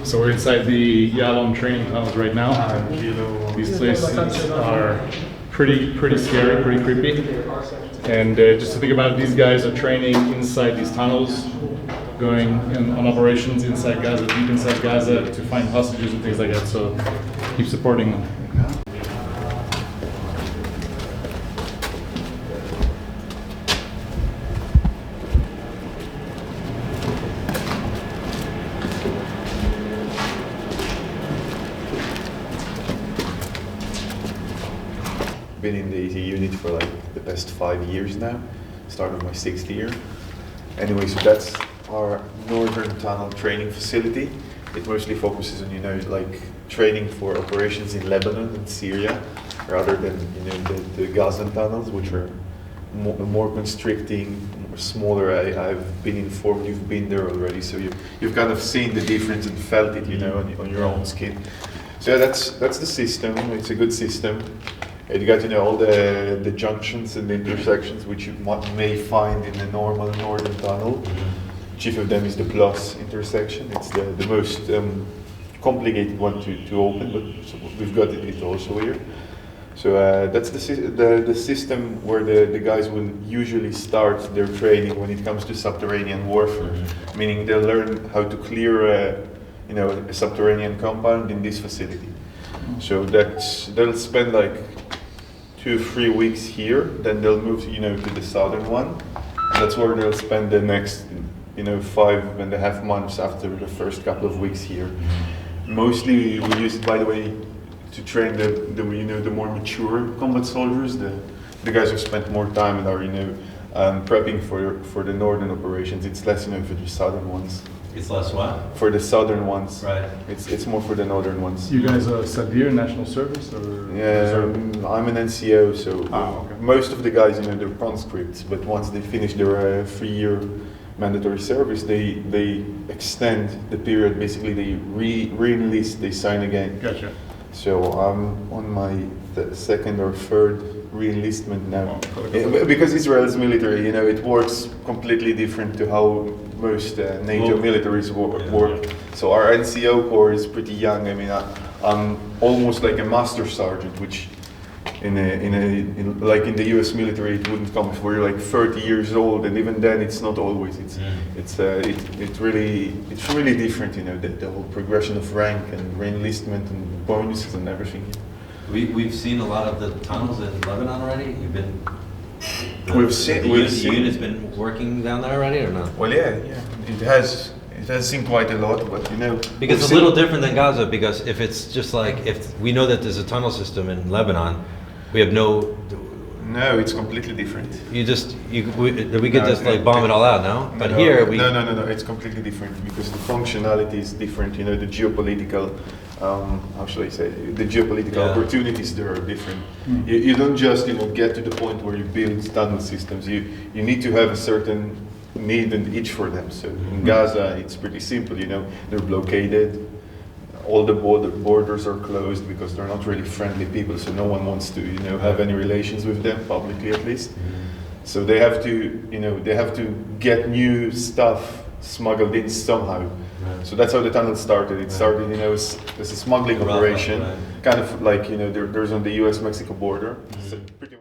So we're inside the Yahalom training tunnels right now. These places are pretty scary, pretty creepy. And just to think about it, these guys are training inside these tunnels, going on operations inside Gaza, deep inside Gaza, to find hostages and things like that. So keep supporting them. Been in the AT unit for like the past 5 years now. Started my 6th year. Anyway, so that's our northern tunnel training facility. It mostly focuses on, like training for operations in Lebanon and Syria, rather than, the Gazan tunnels, which are more constricting, more smaller. I've been informed you've been there already, so you've kind of seen the difference and felt it, on your own skin. So yeah, that's the system. It's a good system. You got all the junctions and the intersections which you may find in a normal northern tunnel. Chief of them is the plus intersection. It's the most complicated one to open, but we've got it also here. So that's the system where the guys will usually start their training when it comes to subterranean warfare, meaning they'll learn how to clear a subterranean compound in this facility. So they'll spend like 2-3 weeks here, then they'll move to the southern one, and that's where they'll spend the next 5.5 months after the first couple of weeks here. Mostly we use it, by the way, to train the more mature combat soldiers, the guys who spent more time and are prepping for the northern operations. It's less for the southern ones. It's less what? For the southern ones. Right. It's more for the northern ones. You guys are Sadir, National Service, or? Yeah, I'm an NCO, so okay. Most of the guys, they're conscripts, but once they finish their 3-year mandatory service, they extend the period. Basically, they re-enlist, they sign again. Gotcha. So I'm on my second or third re-enlistment now. Oh, because Israel's military, it works completely different to how most NATO militaries work. So our NCO corps is pretty young. I mean, I'm almost like a master sergeant, which like in the U.S. military, it wouldn't come before you're like 30 years old, and even then, it's not always. It's really different. The whole progression of rank and re-enlistment and bonuses and everything. We've seen a lot of the tunnels in Lebanon already. You've been. The unit's been working down there already, or not? Well, yeah, it has seen quite a lot, but because it's a little different than Gaza. Because if it's just like if we know that there's a tunnel system in Lebanon, we have no. No, it's completely different. We could just like bomb it all out now. But here we. No. It's completely different because the functionality is different. The geopolitical. How should I say? The geopolitical opportunities there are different. You don't just get to the point where you build tunnel systems. You need to have a certain need and itch for them. So in Gaza, it's pretty simple. They're blockaded. All the borders are closed because they're not really friendly people. So no one wants to have any relations with them publicly, at least. So they have to get new stuff smuggled in somehow. Right. So that's how the tunnel started. It started, as a smuggling operation, kind of like there's on the U.S.-Mexico border. So pretty